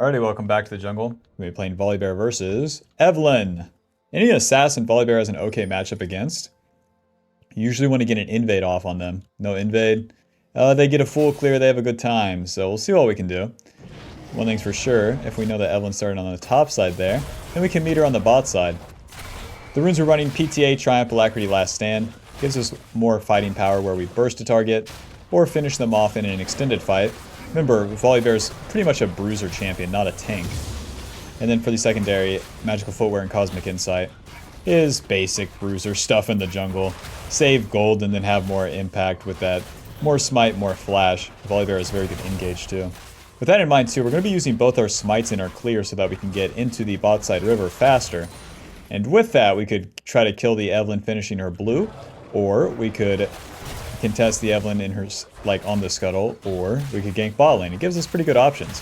Alrighty, welcome back to the jungle. We'll be playing Volibear versus Evelyn. Any assassin Volibear has an okay matchup against. You usually want to get an invade off on them. No invade. They get a full clear, they have a good time. So we'll see what we can do. One thing's for sure, if we know that Evelyn's starting on the top side there, then we can meet her on the bot side. The runes we're running, PTA, Triumph, Alacrity, Last Stand, gives us more fighting power where we burst a target, or finish them off in an extended fight. Remember, Volibear's pretty much a bruiser champion, not a tank. And then for the secondary, Magical Footwear and Cosmic Insight is basic bruiser stuff in the jungle. Save gold and then have more impact with that. More smite, more flash. Volibear is very good engage too. With that in mind too, we're going to be using both our smites and our clear so that we can get into the bot side river faster. And with that, we could try to kill the Evelyn finishing her blue, or we could contest the Evelyn in her, like, on the scuttle, or we could gank bot lane. It gives us pretty good options.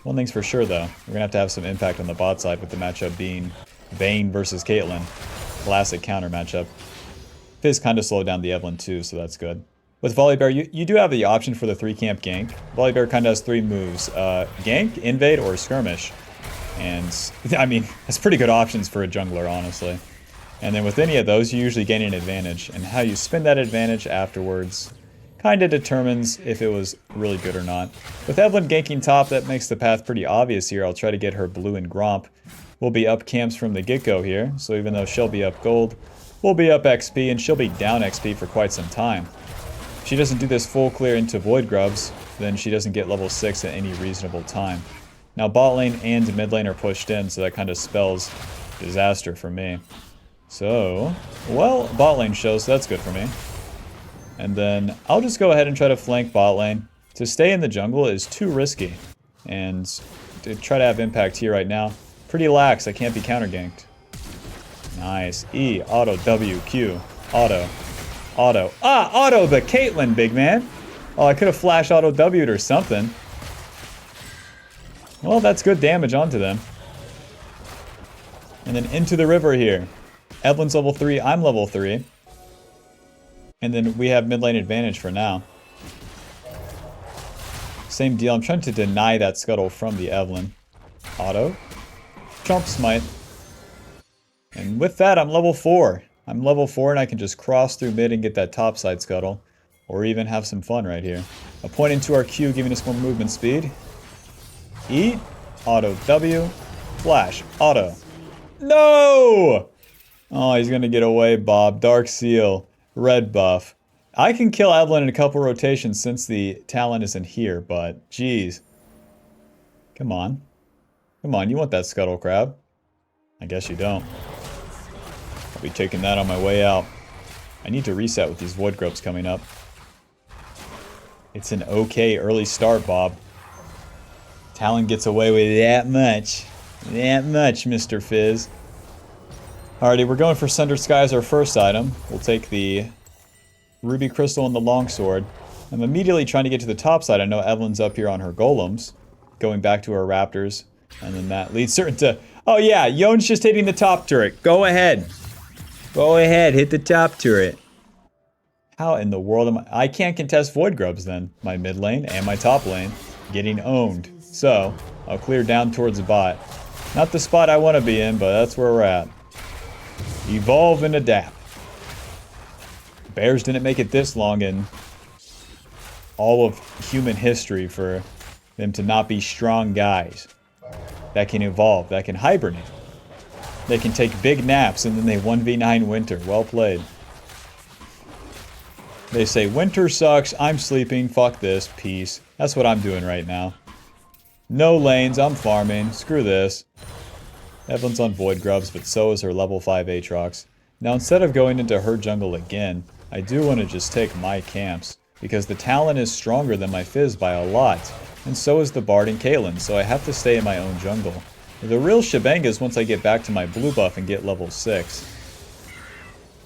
One thing's for sure, though. We're going to have some impact on the bot side with the matchup being Vayne versus Caitlyn. Classic counter matchup. Fizz kind of slowed down the Evelyn, too, so that's good. With Volibear, you do have the option for the 3-camp gank. Volibear kind of has 3 moves. Gank, invade, or skirmish. And, I mean, that's pretty good options for a jungler, honestly. And then with any of those, you usually gain an advantage. And how you spend that advantage afterwards kind of determines if it was really good or not. With Evelyn ganking top, that makes the path pretty obvious here. I'll try to get her blue and Gromp. We'll be up camps from the get-go here. So even though she'll be up gold, we'll be up XP, and she'll be down XP for quite some time. If she doesn't do this full clear into Void Grubs, then she doesn't get level 6 at any reasonable time. Now bot lane and mid lane are pushed in, so that kind of spells disaster for me. So, well, bot lane shows, so that's good for me. And then I'll just go ahead and try to flank bot lane. To stay in the jungle is too risky. And to try to have impact here right now, pretty lax, I can't be counter ganked. Nice. E, auto, W, Q, auto, auto. Ah, auto the Caitlyn, big man. Oh, I could have flash auto W'd or something. Well, that's good damage onto them. And then into the river here. Evelyn's level 3, I'm level 3. And then we have mid lane advantage for now. Same deal, I'm trying to deny that scuttle from the Evelyn. Auto. Trump smite. And with that, I'm level 4. I'm level 4 and I can just cross through mid and get that topside scuttle. Or even have some fun right here. A point into our Q giving us more movement speed. E. Auto W. Flash. Auto. No! Oh, he's gonna get away, Bob. Dark Seal. Red buff. I can kill Evelyn in a couple rotations since the talent isn't here, but geez. Come on. Come on, you want that scuttle crab. I guess you don't. I'll be taking that on my way out. I need to reset with these Void Grubs coming up. It's an okay early start, Bob. Talon gets away with that much. That much, Mr. Fizz. Alrighty, we're going for Sunder Sky as our first item. We'll take the Ruby Crystal and the Longsword. I'm immediately trying to get to the top side. I know Evelyn's up here on her golems. Going back to her raptors. And then that leads her into... Oh yeah, Yon's just hitting the top turret. Go ahead. Go ahead, hit the top turret. How in the world am I can't contest Void Grubs then. My mid lane and my top lane getting owned. So, I'll clear down towards the bot. Not the spot I want to be in, but that's where we're at. Evolve and adapt. Bears didn't make it this long in all of human history for them to not be strong guys that can evolve, that can hibernate. They can take big naps and then they 1v9 winter. Well played. They say, winter sucks, I'm sleeping, fuck this, peace. That's what I'm doing right now. No lanes, I'm farming, screw this. Evelyn's on Void Grubs, but so is her level 5 Aatrox. Now instead of going into her jungle again, I do want to just take my camps, because the Talon is stronger than my Fizz by a lot, and so is the Bard and Caitlyn, so I have to stay in my own jungle. The real shebang is once I get back to my blue buff and get level 6.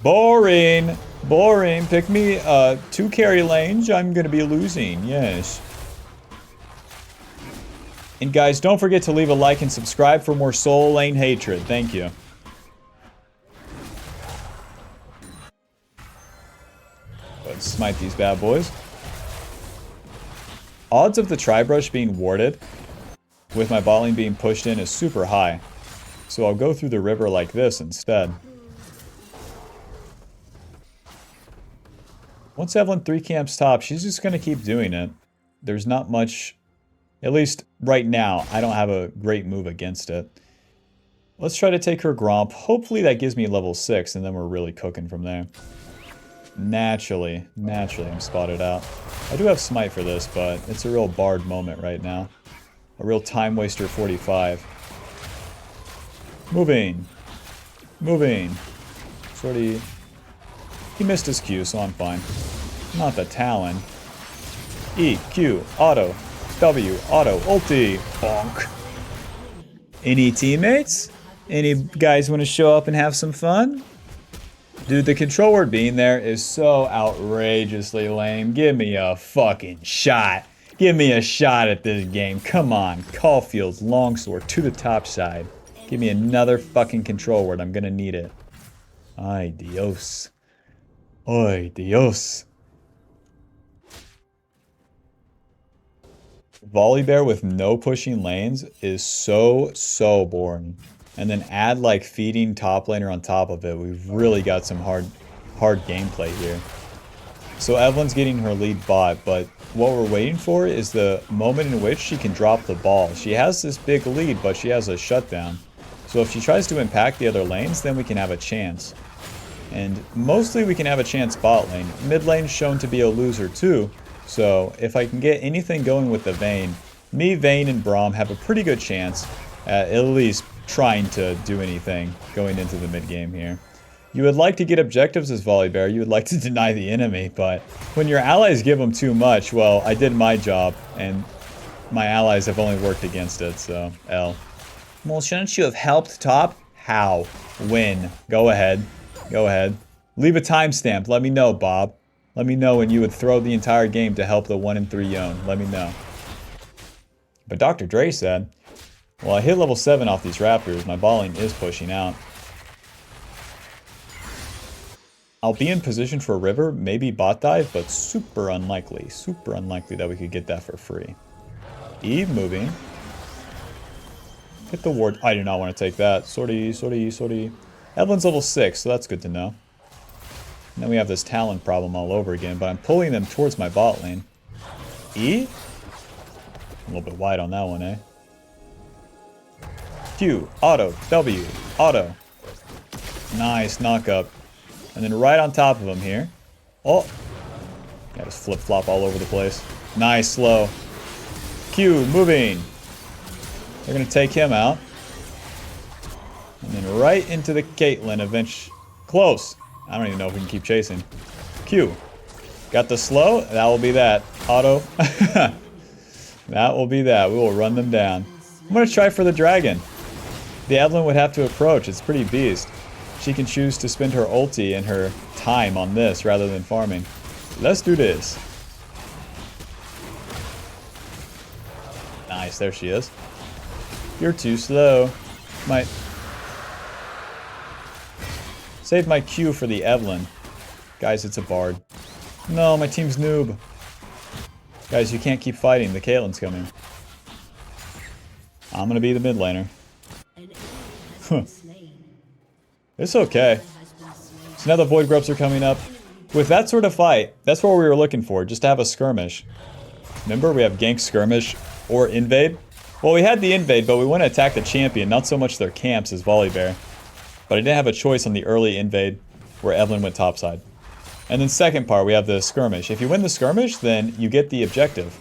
Boring! Boring! Pick me 2 carry lanes, I'm gonna be losing, yes. And guys, don't forget to leave a like and subscribe for more Soul Lane hatred. Thank you. Let's smite these bad boys. Odds of the Tri-Brush being warded with my bot lane being pushed in is super high. So I'll go through the river like this instead. Once Evelyn 3 camps top, she's just going to keep doing it. There's not much, at least right now, I don't have a great move against it. Let's try to take her Gromp. Hopefully that gives me level 6, and then we're really cooking from there. Naturally, I'm spotted out. I do have Smite for this, but it's a real Bard moment right now. A real time waster 45. Moving. Sorty. He missed his Q, so I'm fine. Not the Talon. E, Q, auto, W, auto, ulti, bonk. Any teammates? Any guys want to show up and have some fun? Dude, the control word being there is so outrageously lame. Give me a fucking shot. Give me a shot at this game. Come on. Caulfield's longsword to the top side. Give me another fucking control word. I'm gonna need it. Ay, Dios. Ay, Dios. Volibear with no pushing lanes is so boring. And then add like feeding top laner on top of it. We've really got some hard gameplay here. So Evelyn's getting her lead bot, but what we're waiting for is the moment in which she can drop the ball. She has this big lead, but she has a shutdown. So if she tries to impact the other lanes, then we can have a chance. And mostly we can have a chance bot lane. Mid lane's shown to be a loser too. So if I can get anything going with the Vayne, me, Vayne, and Braum have a pretty good chance at least trying to do anything going into the mid game here. You would like to get objectives as Volibear, you would like to deny the enemy, but when your allies give them too much, well, I did my job, and my allies have only worked against it, so L. Well, shouldn't you have helped top? How? When? Go ahead. Go ahead. Leave a timestamp. Let me know, Bob. Let me know when you would throw the entire game to help the 1 in 3 Yone. Let me know. But Dr. Dre said, well, I hit level 7 off these raptors. My bot lane is pushing out. I'll be in position for a river, maybe bot dive, but super unlikely that we could get that for free. Eve moving. Hit the ward. I do not want to take that. Sorty. Evelyn's level 6, so that's good to know. And then we have this Talon problem all over again, but I'm pulling them towards my bot lane. E? A little bit wide on that one, eh? Q, auto, W, auto. Nice knock up. And then right on top of him here. Oh! Yeah, just flip-flop all over the place. Nice slow. Q, moving. They're going to take him out. And then right into the Caitlyn eventually. Close. I don't even know if we can keep chasing. Q. Got the slow. That will be that. Auto. That will be that. We will run them down. I'm going to try for the dragon. The Evelyn would have to approach. It's pretty beast. She can choose to spend her ulti and her time on this rather than farming. Let's do this. Nice. There she is. You're too slow. Save my Q for the Evelyn. Guys, it's a Bard. No, my team's noob. Guys, you can't keep fighting. The Caitlyn's coming. I'm gonna be the mid laner. Huh. It's okay. So now the Void Grubs are coming up. With that sort of fight, that's what we were looking for, just to have a skirmish. Remember, we have gank, skirmish, or invade. Well, we had the invade, but we want to attack the champion, not so much their camps as Volibear. But I didn't have a choice on the early invade, where Evelyn went topside. And then second part, we have the skirmish. If you win the skirmish, then you get the objective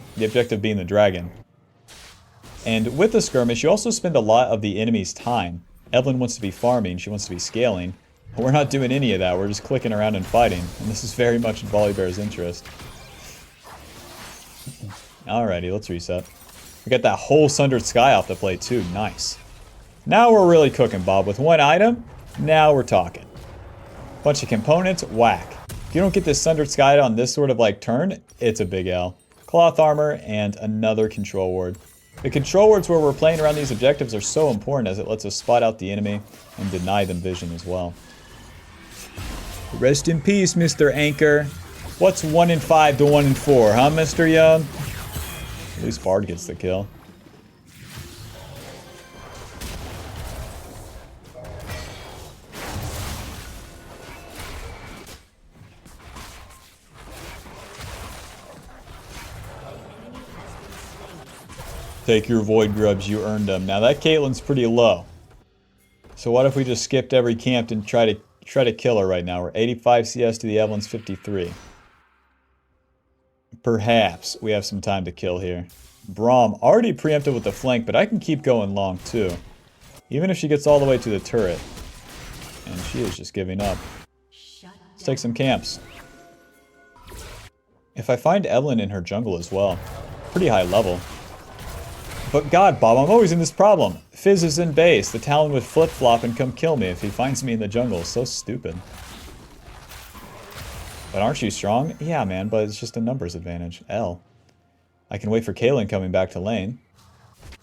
being the dragon. And with the skirmish, you also spend a lot of the enemy's time. Evelyn wants to be farming, she wants to be scaling. But we're not doing any of that, we're just clicking around and fighting. And this is very much in Volibear's interest. Alrighty, let's reset. We got that whole Sundered Sky off the plate too, nice. Now we're really cooking, Bob. With one item, now we're talking. Bunch of components, whack. If you don't get this Sundered Sky on this sort of like turn, it's a big L. Cloth armor and another control ward. The control wards where we're playing around these objectives are so important as it lets us spot out the enemy and deny them vision as well. Rest in peace, Mr. Anchor. What's 1 in 5 to 1 in 4, huh, Mr. Young? At least Bard gets the kill. Take your void grubs, you earned them. Now that Caitlyn's pretty low. So what if we just skipped every camp and try to kill her right now? We're 85 CS to the Evelyn's 53. Perhaps we have some time to kill here. Braum already preempted with the flank, but I can keep going long too. Even if she gets all the way to the turret. And she is just giving up. Let's take some camps. If I find Evelyn in her jungle as well, pretty high level. But god, Bob, I'm always in this problem. Fizz is in base. The Talon would flip-flop and come kill me if he finds me in the jungle. So stupid. But aren't you strong? Yeah, man, but it's just a numbers advantage. L. I can wait for Caitlyn coming back to lane.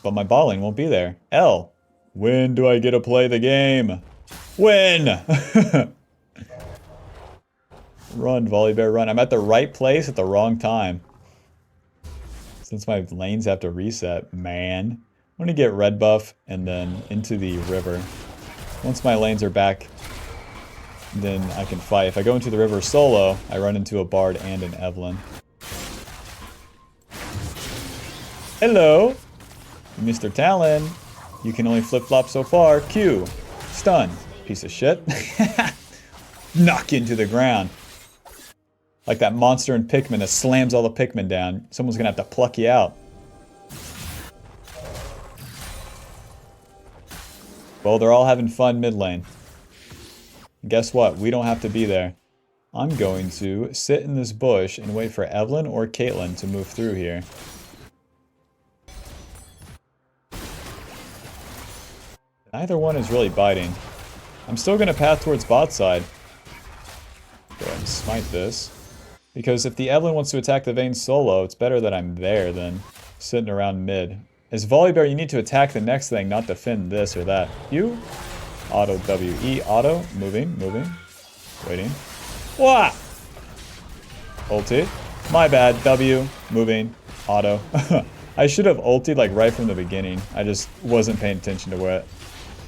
But my bot lane won't be there. L. When do I get to play the game? When? Run, Volibear, run. I'm at the right place at the wrong time. Since my lanes have to reset, man. I'm gonna get red buff and then into the river. Once my lanes are back, then I can fight. If I go into the river solo, I run into a Bard and an Evelyn. Hello, Mr. Talon. You can only flip-flop so far. Q. Stun. Piece of shit. Knock into the ground. Like that monster in Pikmin that slams all the Pikmin down. Someone's gonna have to pluck you out. Well, they're all having fun mid lane. Guess what? We don't have to be there. I'm going to sit in this bush and wait for Evelyn or Caitlyn to move through here. Neither one is really biting. I'm still gonna path towards bot side. Go ahead and smite this. Because if the Evelyn wants to attack the Vayne solo, it's better that I'm there than sitting around mid. As Volibear, you need to attack the next thing, not defend this or that. You? Auto W-E, auto, moving, waiting. Wah! Ulti. My bad, W, moving, auto. I should have ultied like right from the beginning. I just wasn't paying attention to what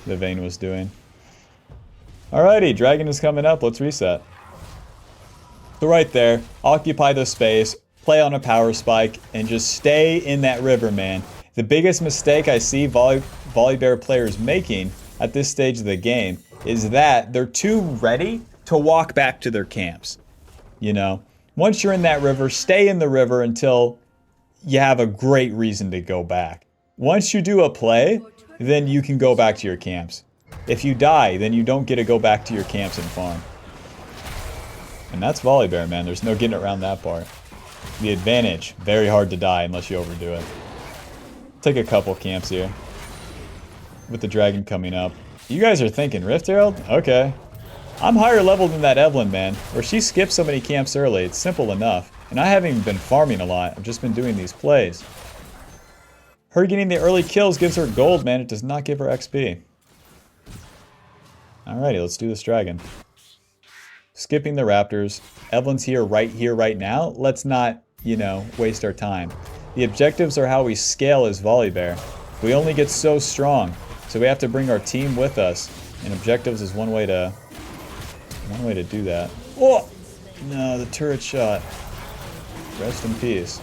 the Vayne was doing. Alrighty, dragon is coming up, let's reset. So right there, occupy the space, play on a power spike, and just stay in that river, man. The biggest mistake I see Volibear players making at this stage of the game is that they're too ready to walk back to their camps. You know, once you're in that river, stay in the river until you have a great reason to go back. Once you do a play, then you can go back to your camps. If you die, then you don't get to go back to your camps and farm. And that's Volibear, man. There's no getting around that part. The advantage, very hard to die unless you overdo it. Take a couple camps here. With the dragon coming up. You guys are thinking Rift Herald? Okay. I'm higher level than that Evelyn, man. Where she skipped so many camps early, it's simple enough. And I haven't even been farming a lot. I've just been doing these plays. Her getting the early kills gives her gold, man. It does not give her XP. Alrighty, let's do this dragon. Skipping the Raptors. Evelyn's here, right now. Let's not, you know, waste our time. The objectives are how we scale as Volibear. We only get so strong, so we have to bring our team with us. And objectives is one way to do that. Oh! No, the turret shot. Rest in peace.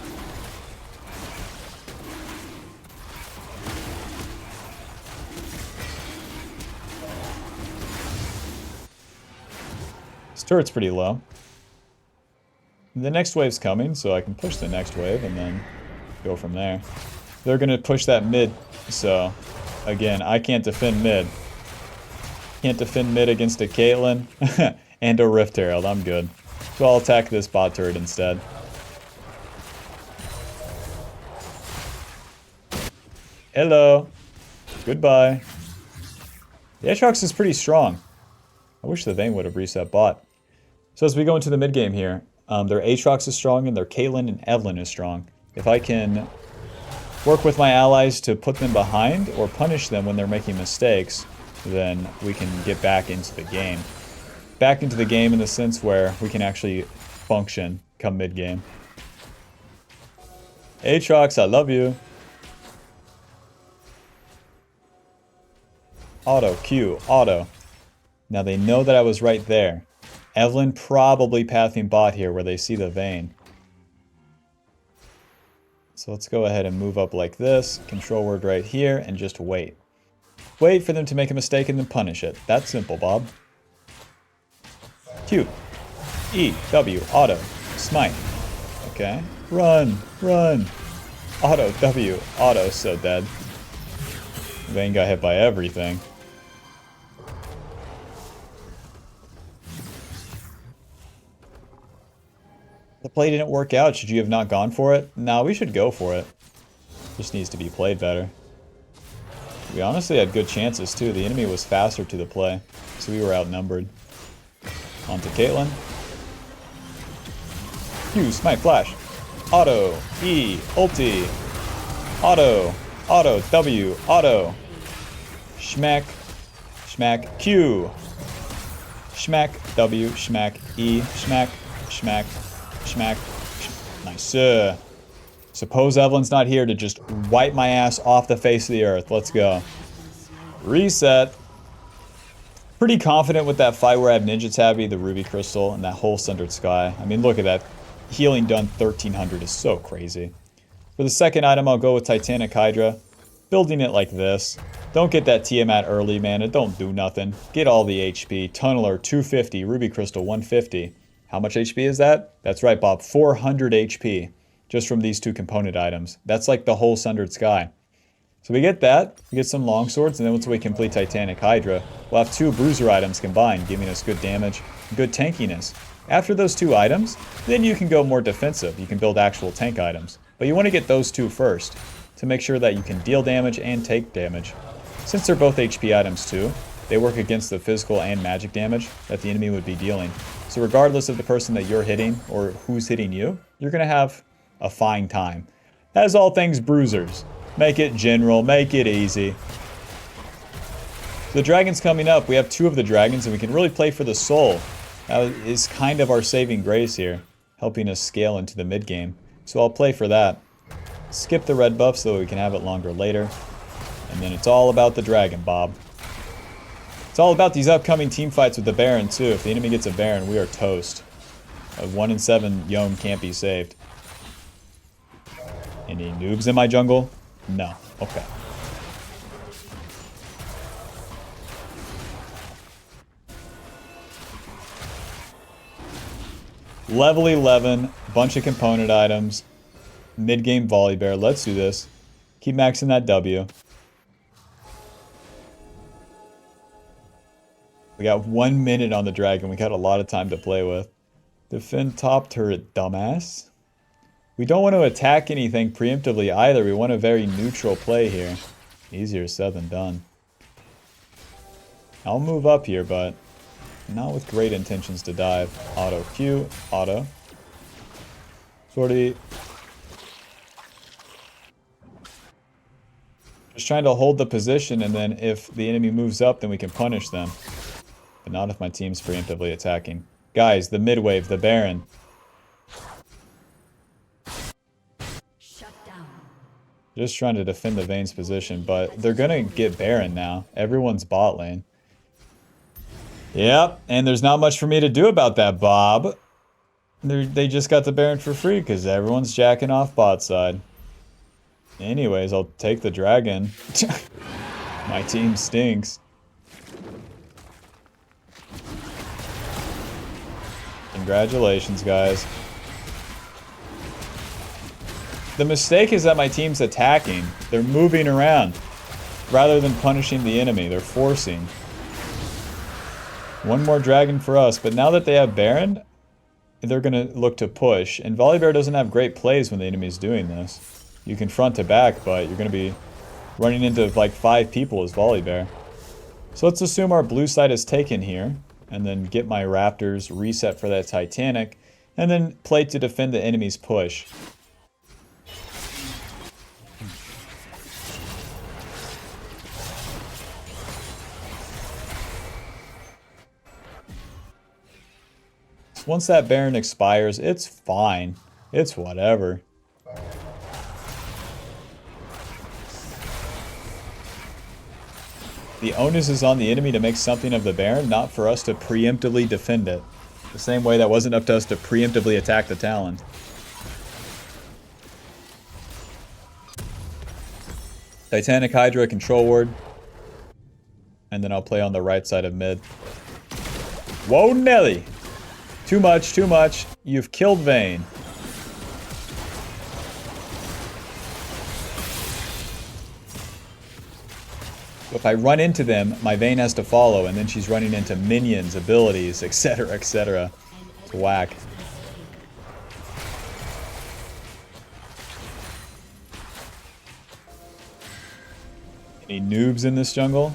This turret's pretty low. The next wave's coming, so I can push the next wave and then go from there. They're gonna push that mid, so again, I can't defend mid. Can't defend mid against a Caitlyn and a Rift Herald. I'm good. So I'll attack this bot turret instead. Hello. Goodbye. The Aatrox is pretty strong. I wish the Vayne would have reset bot. So as we go into the mid game here, their Aatrox is strong and their Caitlyn and Evelyn is strong. If I can work with my allies to put them behind or punish them when they're making mistakes, then we can get back into the game. Back into the game in the sense where we can actually function come mid game. Aatrox, I love you. Auto, Q, auto. Now they know that I was right there. Evelyn probably pathing bot here where they see the Vayne. So let's go ahead and move up like this. Control word right here and just wait. Wait for them to make a mistake and then punish it. That's simple, Bob. Q. E. W. Auto. Smite. Okay. Run. Run. Auto. W. Auto. So dead. Vayne got hit by everything. The play didn't work out. Should you have not gone for it? No, we should go for it. Just needs to be played better. We honestly had good chances too. The enemy was faster to the play, so we were outnumbered. On to Caitlyn. Q, smite, flash. Auto, E, ulti. Auto, auto, W, auto. Schmack, schmack, Q. Schmack, W, schmack, E, schmack, schmack, schmack. Nice. Suppose Evelyn's not here to just wipe my ass off the face of the earth. Let's go. Reset. Pretty confident with that fight where I have Ninja Tabby, the Ruby Crystal, and that whole Sundered Sky. I mean, look at that. Healing done 1300 is so crazy. For the second item, I'll go with Titanic Hydra. Building it like this. Don't get that Tiamat early, man. It don't do nothing. Get all the HP. Tunneler 250, Ruby Crystal 150. How much HP is that? That's right, Bob. 400 HP. Just from these two component items. That's like the whole Sundered Sky. So we get that, we get some longswords, and then once we complete Titanic Hydra, we'll have two bruiser items combined, giving us good damage, good tankiness. After those two items, then you can go more defensive. You can build actual tank items. But you want to get those two first, to make sure that you can deal damage and take damage. Since they're both HP items too, they work against the physical and magic damage that the enemy would be dealing. So regardless of the person that you're hitting, or who's hitting you, you're going to have a fine time. As all things bruisers. Make it general, make it easy. The dragon's coming up. We have two of the dragons, and we can really play for the soul. That is kind of our saving grace here, helping us scale into the mid game. So I'll play for that. Skip the red buff so we can have it longer later. And then it's all about the dragon, Bob. It's all about these upcoming team fights with the Baron, too. If the enemy gets a Baron, we are toast. A 1 in 7 Yone can't be saved. Any noobs in my jungle? No. Okay. Level 11, bunch of component items, mid-game Volibear. Let's do this. Keep maxing that W. We got 1 minute on the dragon. We got a lot of time to play with. Defend top turret, dumbass. We don't want to attack anything preemptively either. We want a very neutral play here. Easier said than done. I'll move up here, but not with great intentions to dive. Auto Q, auto. Sortie. Just trying to hold the position, and then if the enemy moves up, then we can punish them. But not if my team's preemptively attacking. Guys, the mid wave, the Baron. Just trying to defend the Vayne's position, but they're gonna get Baron now. Everyone's bot lane. Yep, and there's not much for me to do about that, Bob. They just got the Baron for free because everyone's jacking off bot side. Anyways, I'll take the dragon. My team stinks. Congratulations, guys. The mistake is that my team's attacking. They're moving around. Rather than punishing the enemy, they're forcing. One more dragon for us, but now that they have Baron, they're going to look to push. And Volibear doesn't have great plays when the enemy's doing this. You can front to back, but you're going to be running into like 5 people as Volibear. So let's assume our blue side is taken here, and then get my Raptors, reset for that Titanic, and then play to defend the enemy's push. Once that Baron expires, it's fine. It's whatever. The onus is on the enemy to make something of the Baron, not for us to preemptively defend it. The same way that wasn't up to us to preemptively attack the Talon. Titanic Hydra, control ward. And then I'll play on the right side of mid. Whoa, Nelly! Too much, too much. You've killed Vayne. If I run into them, my Vayne has to follow, and then she's running into minions, abilities, etc., etc. It's whack. Any noobs in this jungle?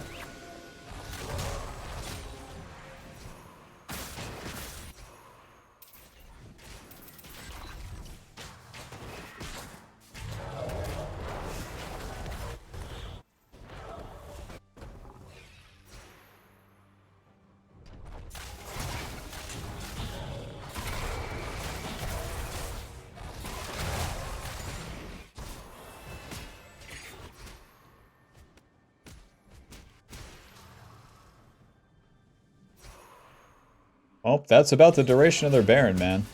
Well, that's about the duration of their Baron, man.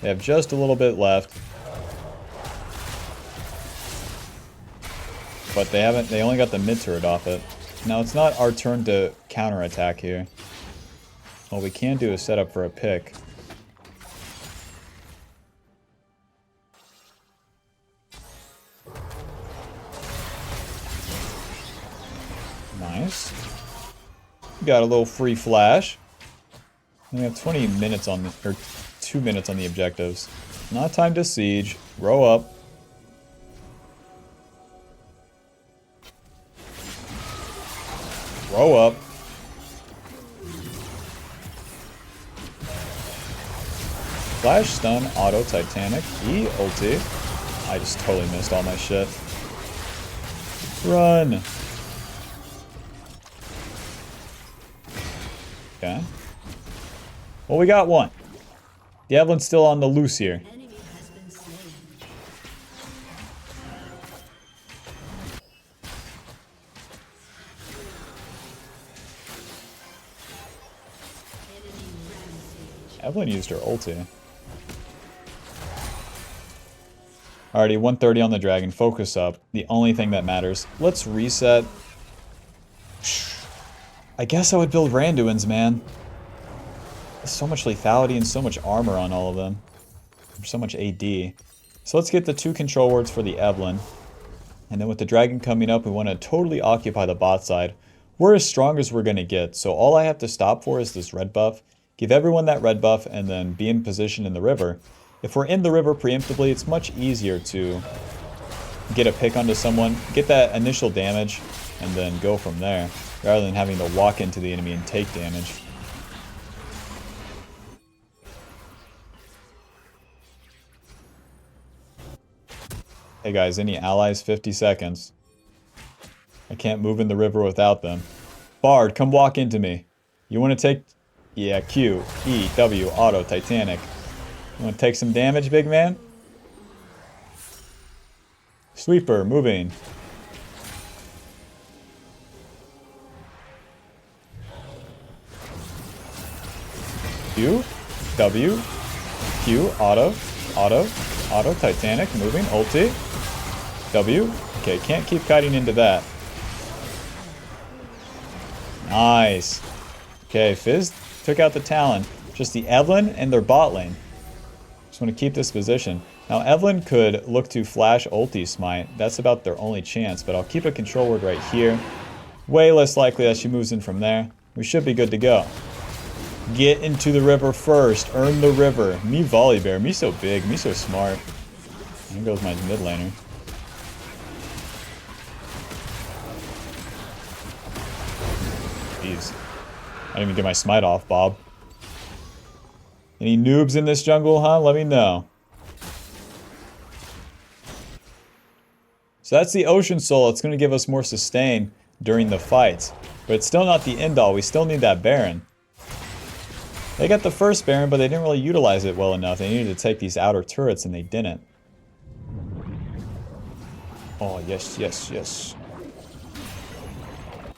They have just a little bit left. But they only got the mid turret off it. Now, it's not our turn to counterattack here. What we can do is set up for a pick. Nice. Got a little free flash. We have 20 minutes on the, or 2 minutes on the objectives. Not time to siege. Row up. Row up. Flash, stun, auto, Titanic, E, ulti. I just totally missed all my shit. Run. Okay. Well, we got one. The Evelyn's still on the loose here. Evelyn used her ulti. Alrighty, 130 on the dragon. Focus up. The only thing that matters. Let's reset. I guess I would build Randuin's, man. There's so much lethality and so much armor on all of them. So much AD. So let's get the 2 control wards for the Evelyn. And then with the dragon coming up, we want to totally occupy the bot side. We're as strong as we're going to get. So all I have to stop for is this red buff. Give everyone that red buff and then be in position in the river. If we're in the river preemptively, it's much easier to get a pick onto someone, get that initial damage, and then go from there. Rather than having to walk into the enemy and take damage. Hey guys, any allies? 50 seconds. I can't move in the river without them. Bard, come walk into me. You want to take... Yeah, Q, E, W, auto, Titanic. You want to take some damage, big man? Sweeper, moving. Q, W, Q, auto, auto, auto, Titanic, moving, ulti. W. Okay, can't keep kiting into that. Nice. Okay, Fizz took out the Talon. Just the Evelyn and their bot lane. Just want to keep this position. Now, Evelyn could look to flash ulti smite. That's about their only chance, but I'll keep a control word right here. Way less likely that she moves in from there. We should be good to go. Get into the river first. Earn the river. Me Volibear. Me so big. Me so smart. There goes my mid laner. Jeez. I didn't even get my smite off, Bob. Any noobs in this jungle, huh? Let me know. So that's the Ocean Soul. It's going to give us more sustain during the fights. But it's still not the end-all. We still need that Baron. They got the first Baron, but they didn't really utilize it well enough. They needed to take these outer turrets, and they didn't. Oh, yes, yes, yes.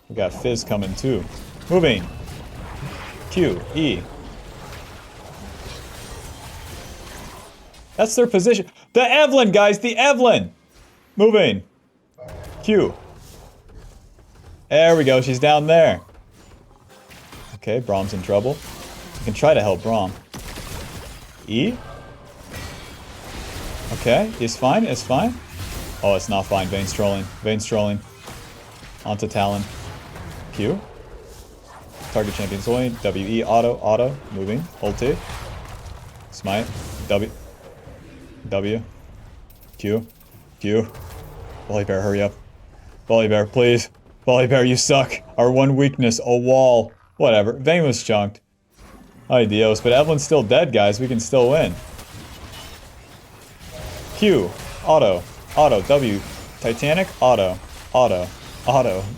We got Fizz coming, too. Moving. Q, E. That's their position. The Evelyn, guys! The Evelyn! Moving. Q. There we go, she's down there. Okay, Brahm's in trouble. We can try to help Brahm. E? Okay, it's fine, it's fine. Oh, it's not fine. Vayne's trolling. Vayne's trolling. Onto Talon. Q. Target champion Sawyer. WE. Auto. Moving. Ulti. Smite. W. Q. Volibear, hurry up. Volibear, please. Volibear, you suck. Our one weakness, a wall. Whatever. Vayne was chunked. Ay Dios, but Evelyn's still dead, guys. We can still win. Q. Auto. W. Titanic. Auto.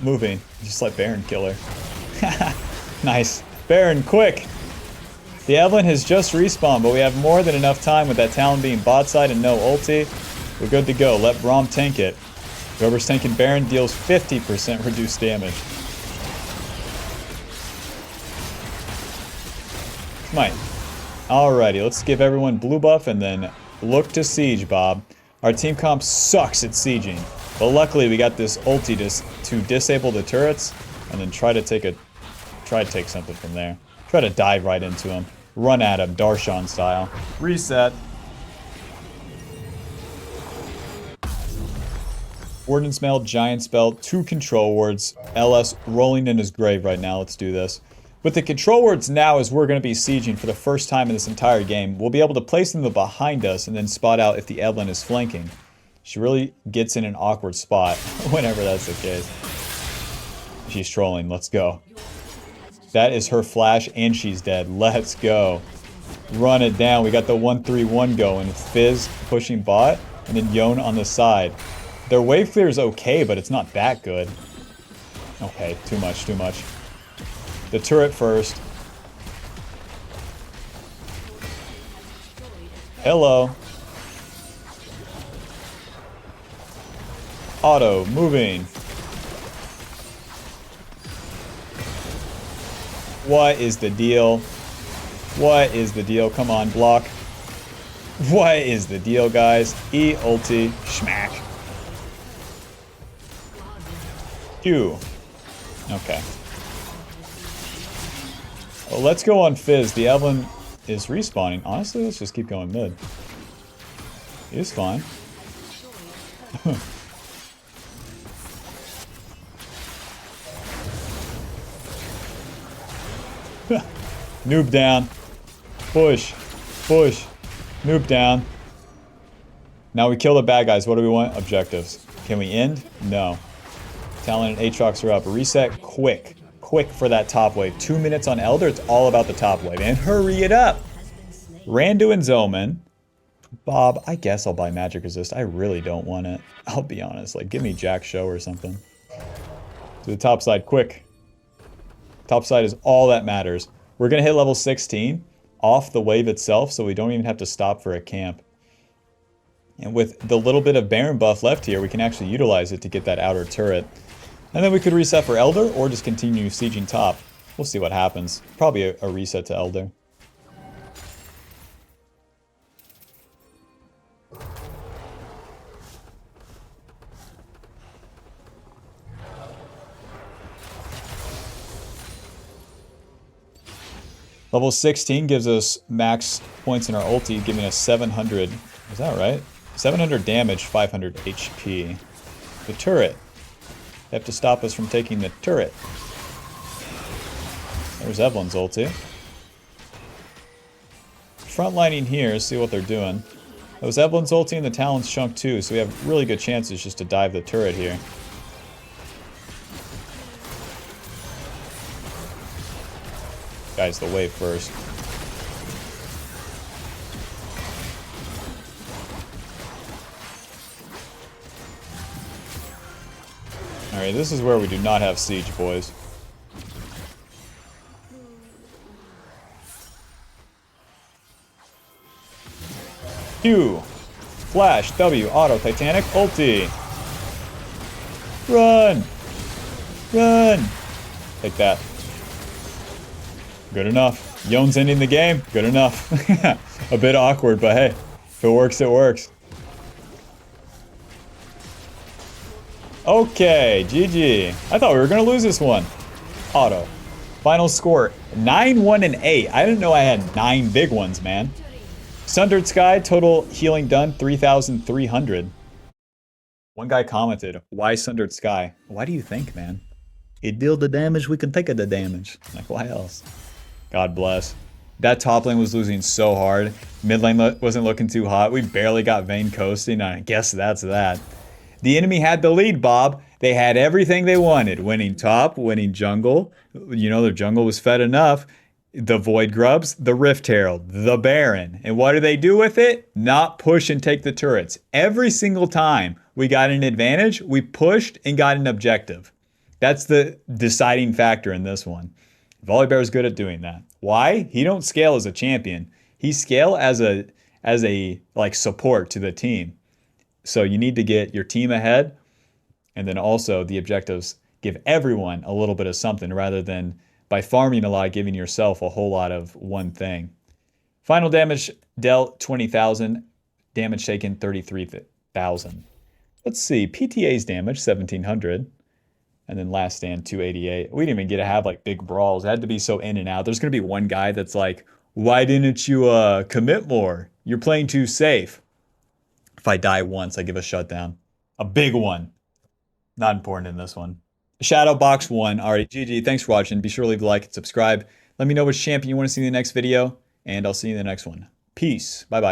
Moving. Just let Baron kill her. Nice. Baron, quick! The Evelyn has just respawned, but we have more than enough time with that Talon being bot side and no ulti. We're good to go. Let Braum tank it. Whoever's tanking Baron deals 50% reduced damage. Smite. Alrighty, let's give everyone blue buff and then look to siege, Bob. Our team comp sucks at sieging, but luckily we got this ulti to disable the turrets and then try to take something from there. Try to dive right into him. Run at him, Darshan style. Reset. Ordnance Mail, Giant Spell, 2 control words. LS rolling in his grave right now. Let's do this. With the control words now, as we're going to be sieging for the first time in this entire game, we'll be able to place them behind us and then spot out if the Evelyn is flanking. She really gets in an awkward spot whenever that's the case. She's trolling. Let's go. That is her flash, and she's dead. Let's go. Run it down. We got the 1-3-1 going. Fizz pushing bot, and then Yone on the side. Their wave clear is okay, but it's not that good. Okay, too much. The turret first. Hello. Auto, moving. What is the deal? Come on, block. What is the deal, guys? E, ulti, schmack. Q. Okay. Well, let's go on Fizz. The Evelyn is respawning. Honestly, let's just keep going mid. He is fine. Noob down. Push. Noob down. Now we kill the bad guys. What do we want? Objectives. Can we end? No. Talon and Aatrox are up. Reset quick. Quick for that top wave. 2 minutes on Elder. It's all about the top wave. And hurry it up. Randu and Zoman. Bob, I guess I'll buy Magic Resist. I really don't want it. I'll be honest. Like, give me Jack Show or something. To the top side, quick. Top side is all that matters. We're going to hit level 16 off the wave itself, so we don't even have to stop for a camp. And with the little bit of Baron buff left here, we can actually utilize it to get that outer turret. And then we could reset for Elder, or just continue sieging top. We'll see what happens. Probably a reset to Elder. Level 16 gives us max points in our ulti, giving us 700. Is that right? 700 damage, 500 HP. The turret. They have to stop us from taking the turret. There's Evelyn's ulti. Frontlining here, see what they're doing. That was Evelyn's ulti and the Talon's chunk too, so we have really good chances just to dive the turret here. Guys, the wave first. Alright, this is where we do not have siege, boys. Q. Flash. W. Auto. Titanic. Ulti. Run! Run! Take that. Good enough. Yone's ending the game. Good enough. A bit awkward, but hey, if it works, it works. Okay, GG. I thought we were going to lose this one. Auto. Final score, 9, 1, and 8. I didn't know I had 9 big ones, man. Sundered Sky, total healing done, 3,300. One guy commented, why Sundered Sky? Why do you think, man? It deal the damage, we can take it the damage. Like, why else? God bless. That top lane was losing so hard. Mid lane wasn't looking too hot. We barely got Vayne coasting. I guess that's that. The enemy had the lead, Bob. They had everything they wanted. Winning top, winning jungle. You know, their jungle was fed enough. The Void Grubs, the Rift Herald, the Baron. And what do they do with it? Not push and take the turrets. Every single time we got an advantage, we pushed and got an objective. That's the deciding factor in this one. Volibear is good at doing that. Why? He don't scale as a champion. He scale as a like support to the team. So you need to get your team ahead, and then also the objectives give everyone a little bit of something rather than by farming a lot, giving yourself a whole lot of one thing. Final damage dealt 20,000, damage taken 33,000. Let's see, PTA's damage 1,700. And then last stand, 288. We didn't even get to have like big brawls. It had to be so in and out. There's going to be one guy that's like, why didn't you commit more? You're playing too safe. If I die once, I give a shutdown. A big one. Not important in this one. Shadowbox 1. Alright, GG. Thanks for watching. Be sure to leave a like and subscribe. Let me know which champion you want to see in the next video. And I'll see you in the next one. Peace. Bye-bye.